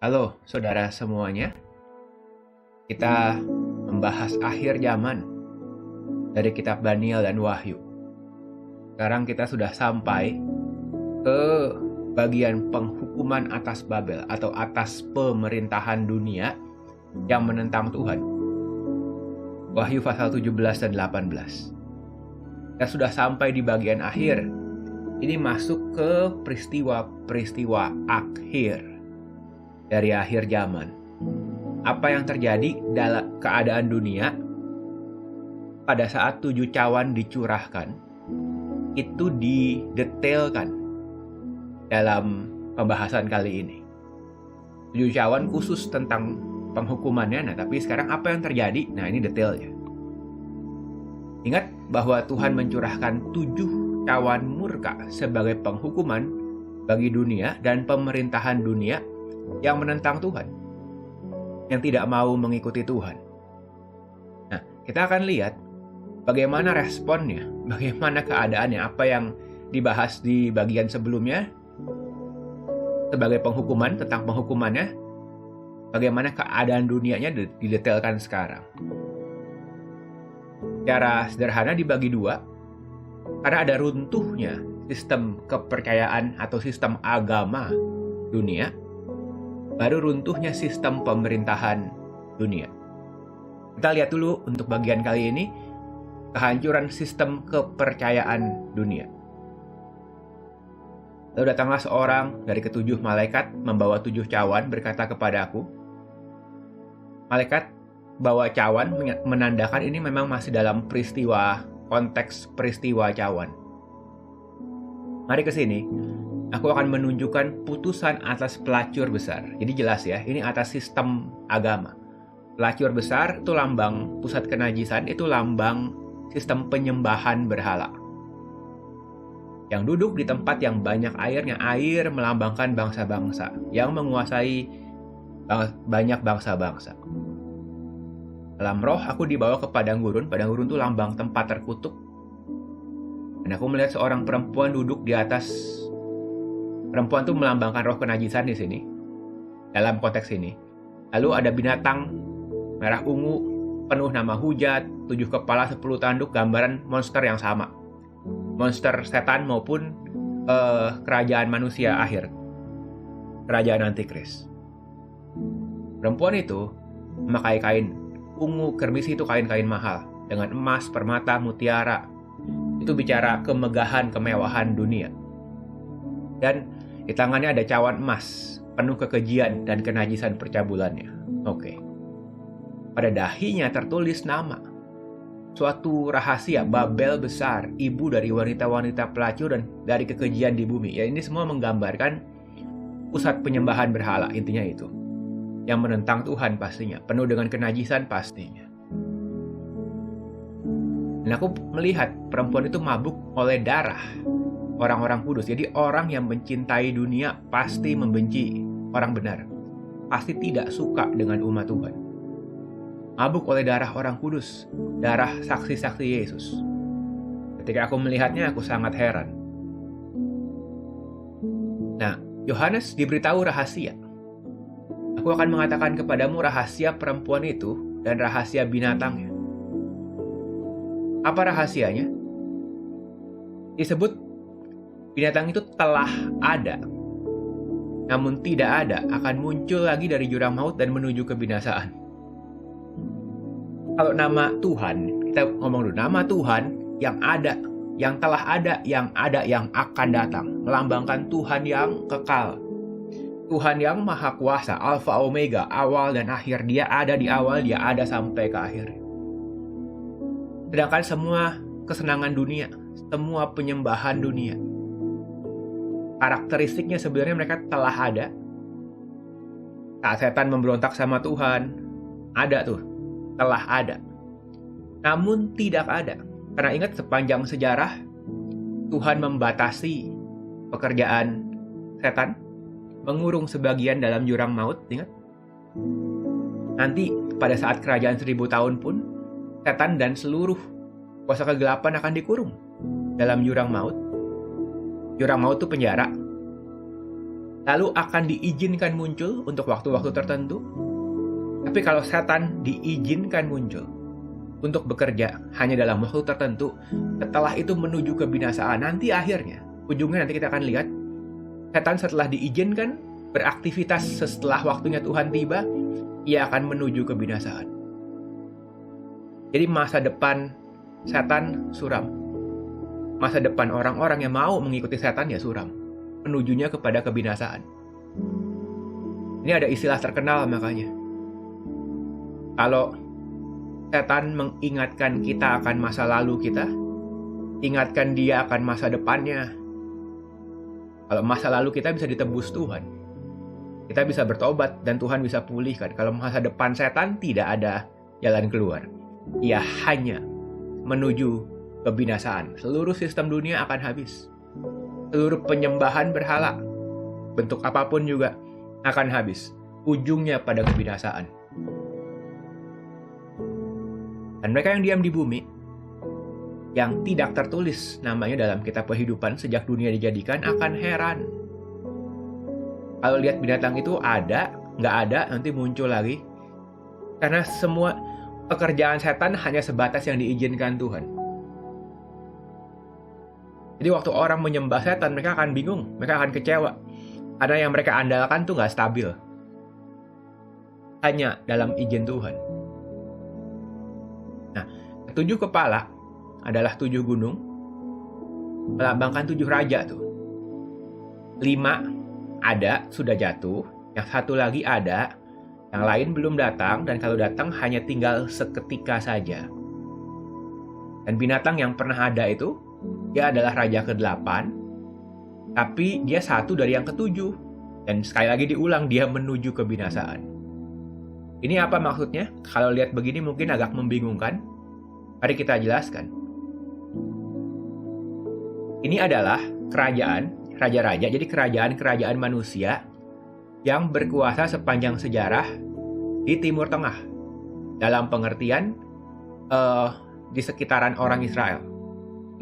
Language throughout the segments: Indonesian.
Halo saudara semuanya, kita membahas akhir zaman dari kitab Daniel dan Wahyu. Sekarang kita sudah sampai ke bagian penghukuman atas Babel atau atas pemerintahan dunia yang menentang Tuhan. Wahyu pasal 17 dan 18. Kita sudah sampai di bagian akhir. Ini masuk ke peristiwa-peristiwa akhir dari akhir zaman. Apa yang terjadi dalam keadaan dunia pada saat 7 cawan dicurahkan, itu didetailkan dalam pembahasan kali ini. 7 cawan khusus tentang penghukumannya, tapi sekarang apa yang terjadi? Nah, ini detailnya. Ingat bahwa Tuhan mencurahkan 7 cawan murka sebagai penghukuman bagi dunia dan pemerintahan dunia yang menentang Tuhan, yang tidak mau mengikuti Tuhan. Nah, kita akan lihat bagaimana responnya, bagaimana keadaannya, apa yang dibahas di bagian sebelumnya sebagai penghukuman, tentang penghukumannya, bagaimana keadaan dunianya didetailkan sekarang. Secara sederhana dibagi dua, karena ada runtuhnya sistem kepercayaan atau sistem agama dunia, baru runtuhnya sistem pemerintahan dunia. Kita lihat dulu untuk bagian kali ini, kehancuran sistem kepercayaan dunia. Lalu datanglah seorang dari ketujuh malaikat membawa 7 cawan berkata kepadaku, malaikat bawa cawan menandakan ini memang masih dalam konteks peristiwa cawan. Mari ke sini. Aku akan menunjukkan putusan atas pelacur besar. Jadi jelas ya, ini atas sistem agama. Pelacur besar itu lambang pusat kenajisan, itu lambang sistem penyembahan berhala. Yang duduk di tempat yang banyak airnya, air melambangkan bangsa-bangsa yang menguasai banyak bangsa-bangsa. Dalam roh aku dibawa ke padang gurun itu lambang tempat terkutuk. Dan aku melihat seorang perempuan duduk di atas. Perempuan itu melambangkan roh kenajisan di sini, dalam konteks ini. Lalu ada binatang merah ungu, penuh nama hujat, 7 kepala 10 tanduk, gambaran monster yang sama. Monster setan maupun kerajaan manusia akhir. Kerajaan antikris. Perempuan itu memakai kain ungu, kermisi itu kain-kain mahal, dengan emas, permata, mutiara. Itu bicara kemegahan, kemewahan dunia. Dan di tangannya ada cawan emas, penuh kekejian dan kenajisan percabulannya. Oke. Pada dahinya tertulis nama. Suatu rahasia, Babel besar, ibu dari wanita-wanita pelacur dan dari kekejian di bumi. Ya, ini semua menggambarkan pusat penyembahan berhala, intinya itu. Yang menentang Tuhan pastinya, penuh dengan kenajisan pastinya. Dan aku melihat perempuan itu mabuk oleh darah orang-orang kudus. Jadi orang yang mencintai dunia pasti membenci orang benar. Pasti tidak suka dengan umat Tuhan. Mabuk oleh darah orang kudus, darah saksi-saksi Yesus. Ketika aku melihatnya, aku sangat heran. Nah, Yohanes diberitahu rahasia. Aku akan mengatakan kepadamu rahasia perempuan itu dan rahasia binatangnya. Apa rahasianya? Disebut binatang itu telah ada, namun tidak ada, akan muncul lagi dari jurang maut dan menuju kebinasaan. Kalau nama Tuhan, kita ngomong dulu, nama Tuhan yang ada, yang telah ada, yang akan datang, melambangkan Tuhan yang kekal. Tuhan yang maha kuasa, Alfa Omega, awal dan akhir. Dia ada di awal, dia ada sampai ke akhir. Sedangkan semua kesenangan dunia, semua penyembahan dunia, karakteristiknya sebenarnya mereka telah ada. Saat setan memberontak sama Tuhan, ada tuh, telah ada. Namun tidak ada. Karena ingat sepanjang sejarah, Tuhan membatasi pekerjaan setan, mengurung sebagian dalam jurang maut, ingat? Nanti pada saat kerajaan 1000 tahun pun, setan dan seluruh kuasa kegelapan akan dikurung dalam jurang maut. Jurang maut itu penjara. lalu akan diizinkan muncul untuk waktu-waktu tertentu. Tapi kalau setan diizinkan muncul untuk bekerja hanya dalam waktu tertentu, setelah itu menuju kebinasaan, nanti akhirnya, ujungnya nanti kita akan lihat, setan setelah diizinkan beraktivitas setelah waktunya Tuhan tiba, ia akan menuju kebinasaan. Jadi masa depan setan suram. Masa depan orang-orang yang mau mengikuti setan ya suram. Menujunya kepada kebinasaan. Ini ada istilah terkenal makanya. Kalau setan mengingatkan kita akan masa lalu kita, ingatkan dia akan masa depannya. Kalau masa lalu kita bisa ditebus Tuhan, kita bisa bertobat dan Tuhan bisa pulihkan. Kalau masa depan setan tidak ada jalan keluar. Ia hanya menuju kebinasaan. Seluruh sistem dunia akan habis. Seluruh penyembahan berhala, bentuk apapun juga akan habis. Ujungnya pada kebinasaan. Dan mereka yang diam di bumi, yang tidak tertulis namanya dalam kitab kehidupan sejak dunia dijadikan, akan heran. Kalau lihat binatang itu ada, nggak ada, nanti muncul lagi. Karena semua pekerjaan setan hanya sebatas yang diizinkan Tuhan. Jadi waktu orang menyembah setan, mereka akan bingung, mereka akan kecewa. Karena yang mereka andalkan tuh nggak stabil. Hanya dalam izin Tuhan. Nah, 7 kepala adalah 7 gunung, melambangkan 7 raja tuh. 5 ada, sudah jatuh. Yang 1 lagi ada, yang lain belum datang, dan kalau datang hanya tinggal seketika saja. Dan binatang yang pernah ada itu, dia adalah raja ke-8, tapi dia satu dari yang ke-7. Dan sekali lagi diulang, dia menuju kebinasaan. Ini apa maksudnya? Kalau lihat begini mungkin agak membingungkan. Mari kita jelaskan. Ini adalah kerajaan, raja-raja, jadi kerajaan-kerajaan manusia yang berkuasa sepanjang sejarah di Timur Tengah. Dalam pengertian di sekitaran orang Israel.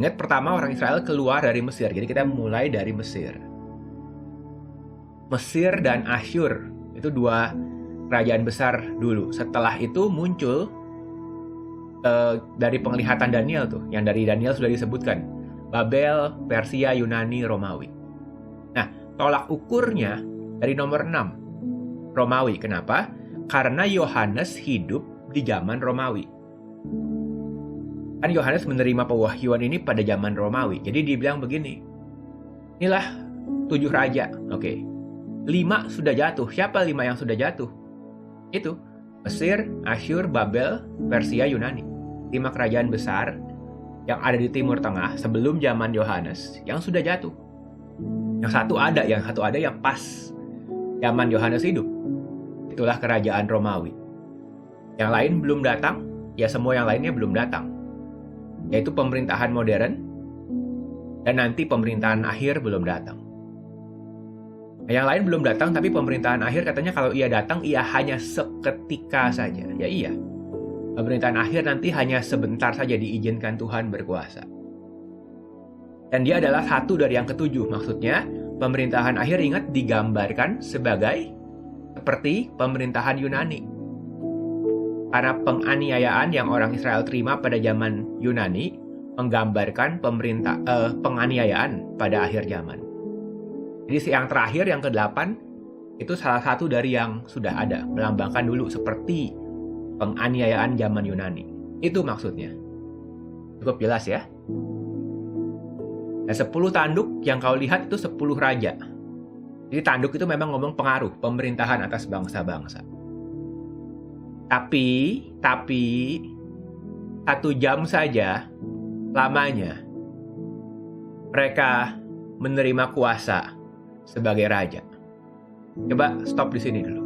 Ingat pertama orang Israel keluar dari Mesir, jadi kita mulai dari Mesir. Mesir dan Asyur, itu 2 kerajaan besar dulu. Setelah itu muncul dari penglihatan Daniel tuh, yang dari Daniel sudah disebutkan. Babel, Persia, Yunani, Romawi. Nah, tolak ukurnya dari nomor 6, Romawi. Kenapa? Karena Yohanes hidup di zaman Romawi. Kan Yohanes menerima pewahyuan ini pada zaman Romawi. Jadi dibilang begini, inilah 7 raja. Oke. 5 sudah jatuh. Siapa 5 yang sudah jatuh? Itu Mesir, Asyur, Babel, Persia, Yunani. 5 kerajaan besar yang ada di Timur Tengah sebelum zaman Yohanes yang sudah jatuh. Yang satu ada yang pas zaman Yohanes hidup. Itulah kerajaan Romawi. Yang lain belum datang, ya semua yang lainnya belum datang. Yaitu pemerintahan modern, dan nanti pemerintahan akhir belum datang. Yang lain belum datang, tapi pemerintahan akhir katanya kalau ia datang, ia hanya seketika saja. Ya iya, pemerintahan akhir nanti hanya sebentar saja diizinkan Tuhan berkuasa. Dan dia adalah satu dari yang ke-7. Maksudnya, pemerintahan akhir ingat digambarkan sebagai seperti pemerintahan Yunani. Karena penganiayaan yang orang Israel terima pada zaman Yunani menggambarkan penganiayaan pada akhir zaman. Jadi yang terakhir, yang ke-8, itu salah satu dari yang sudah ada. Melambangkan dulu seperti penganiayaan zaman Yunani. Itu maksudnya. Cukup jelas ya? Nah, 10 tanduk yang kau lihat itu 10 raja. Jadi tanduk itu memang ngomong pengaruh, pemerintahan atas bangsa-bangsa. Tapi 1 jam saja lamanya mereka menerima kuasa sebagai raja. Coba stop di sini dulu.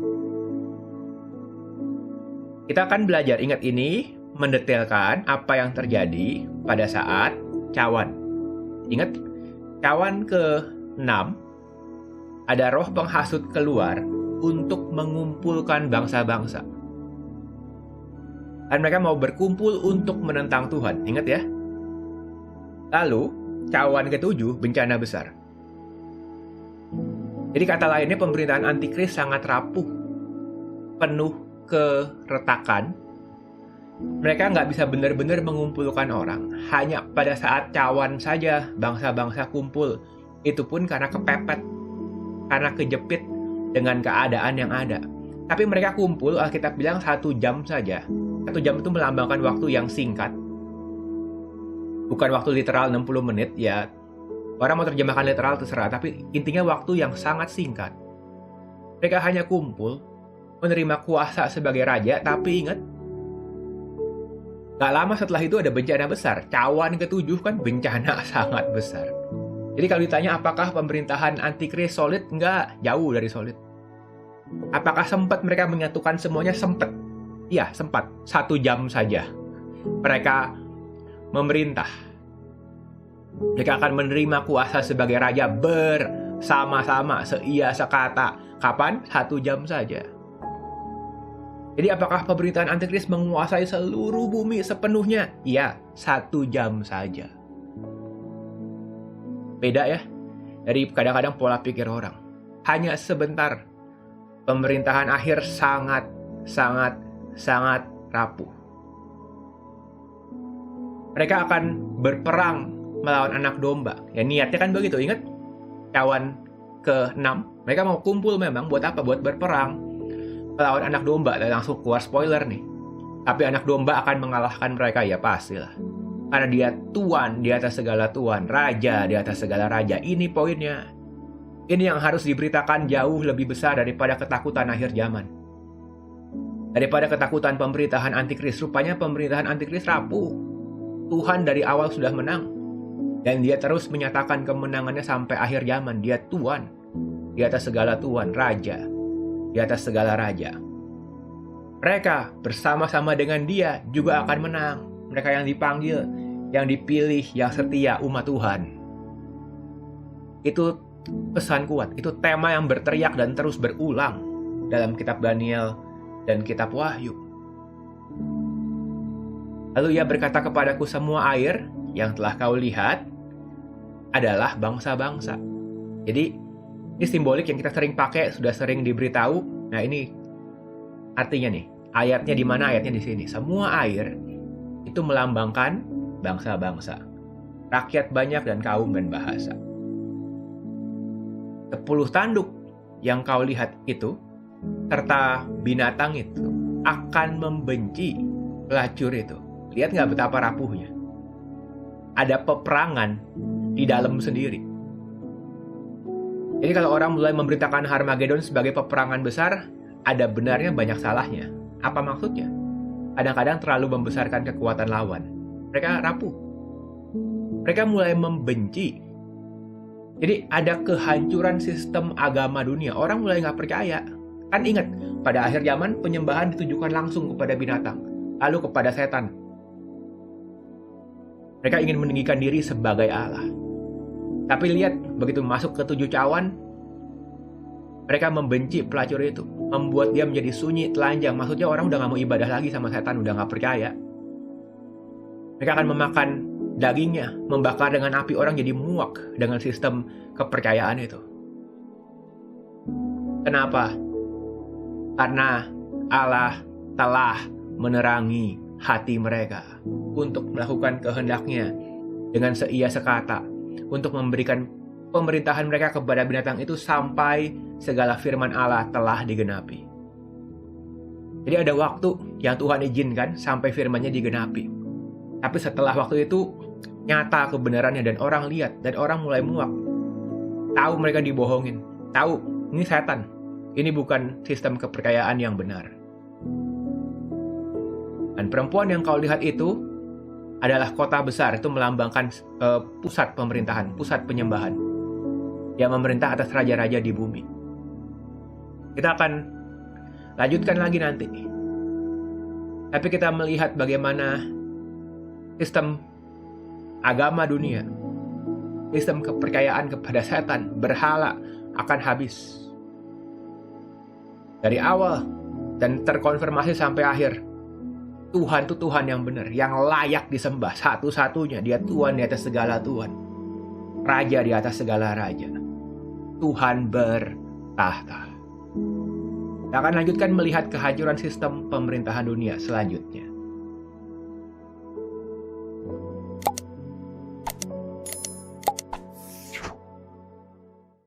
Kita akan belajar, ingat ini mendetailkan apa yang terjadi pada saat cawan. Ingat, cawan ke-6 ada roh penghasut keluar untuk mengumpulkan bangsa-bangsa. Dan mereka mau berkumpul untuk menentang Tuhan. Ingat ya. Lalu, cawan ke-7, bencana besar. Jadi kata lainnya pemerintahan antikris sangat rapuh, penuh keretakan. Mereka nggak bisa benar-benar mengumpulkan orang. Hanya pada saat cawan saja bangsa-bangsa kumpul. Itu pun karena kepepet, karena kejepit dengan keadaan yang ada. Tapi mereka kumpul, Alkitab bilang 1 jam saja. 1 jam itu melambangkan waktu yang singkat. Bukan waktu literal 60 menit, ya orang mau terjemahkan literal terserah. Tapi intinya waktu yang sangat singkat. Mereka hanya kumpul, menerima kuasa sebagai raja, tapi ingat, gak lama setelah itu ada bencana besar. Cawan ke-7 kan bencana sangat besar. Jadi kalau ditanya apakah pemerintahan antikris solid? Enggak, jauh dari solid. Apakah sempat mereka menyatukan semuanya? Sempat. Iya, sempat. 1 jam saja. Mereka memerintah. Mereka akan menerima kuasa sebagai raja bersama-sama, seia sekata. Kapan? 1 jam saja. Jadi apakah pemerintahan antikris menguasai seluruh bumi sepenuhnya? Iya, 1 jam saja. Beda ya dari kadang-kadang pola pikir orang. Hanya sebentar. Pemerintahan akhir sangat rapuh. Mereka akan berperang melawan anak domba. Ya niatnya kan begitu, ingat? Cawan ke-6, mereka mau kumpul memang buat apa? Buat berperang melawan anak domba. Dan langsung keluar spoiler nih. Tapi anak domba akan mengalahkan mereka, ya pastilah. Karena dia tuan di atas segala tuan, raja di atas segala raja. Ini poinnya. Ini yang harus diberitakan jauh lebih besar daripada ketakutan akhir zaman. Daripada ketakutan pemerintahan antikris. Rupanya pemerintahan antikris rapuh. Tuhan dari awal sudah menang. Dan dia terus menyatakan kemenangannya sampai akhir zaman. Dia tuan di atas segala tuan, raja di atas segala raja. Mereka bersama-sama dengan dia juga akan menang. Mereka yang dipanggil, yang dipilih, yang setia, umat Tuhan. Itu pesan kuat, itu tema yang berteriak dan terus berulang dalam kitab Daniel dan kitab Wahyu. Lalu ia berkata kepadaku, semua air yang telah kau lihat adalah bangsa-bangsa. Jadi ini simbolik yang kita sering pakai, sudah sering diberitahu. Nah ini artinya nih, ayatnya di mana? Ayatnya di sini. Semua air itu melambangkan bangsa-bangsa, rakyat banyak dan kaum dan bahasa. 10 tanduk yang kau lihat itu, serta binatang itu, akan membenci pelacur itu. Lihat nggak betapa rapuhnya? Ada peperangan di dalam sendiri. Jadi kalau orang mulai memberitakan Harmagedon sebagai peperangan besar, ada benarnya banyak salahnya. Apa maksudnya? Kadang-kadang terlalu membesarkan kekuatan lawan. Mereka rapuh. Mereka mulai membenci. Jadi ada kehancuran sistem agama dunia. Orang mulai nggak percaya. Kan ingat, pada akhir zaman penyembahan ditujukan langsung kepada binatang. Lalu kepada setan. Mereka ingin meninggikan diri sebagai Allah. Tapi lihat, begitu masuk ke 7 cawan, mereka membenci pelacur itu. Membuat dia menjadi sunyi, telanjang. Maksudnya orang udah gak mau ibadah lagi sama setan, udah gak percaya. Mereka akan memakan dagingnya, membakar dengan api. Orang jadi muak dengan sistem kepercayaan itu. Kenapa? Karena Allah telah menerangi hati mereka untuk melakukan kehendaknya dengan seia sekata, untuk memberikan pemerintahan mereka kepada binatang itu sampai segala firman Allah telah digenapi. Jadi ada waktu yang Tuhan izinkan sampai firman-Nya digenapi. Tapi setelah waktu itu nyata kebenarannya dan orang lihat dan orang mulai muak. Tahu mereka dibohongin. Tahu ini setan. Ini bukan sistem kepercayaan yang benar. Dan perempuan yang kau lihat itu adalah kota besar. Itu melambangkan pusat pemerintahan, pusat penyembahan. Yang memerintah atas raja-raja di bumi. Kita akan lanjutkan lagi nanti. Tapi kita melihat bagaimana sistem agama dunia, sistem kepercayaan kepada setan, berhala akan habis. Dari awal dan terkonfirmasi sampai akhir. Tuhan itu Tuhan yang benar, yang layak disembah satu-satunya. Dia Tuhan di atas segala Tuhan. Raja di atas segala raja. Tuhan tahta. Kita akan lanjutkan melihat kehancuran sistem pemerintahan dunia selanjutnya.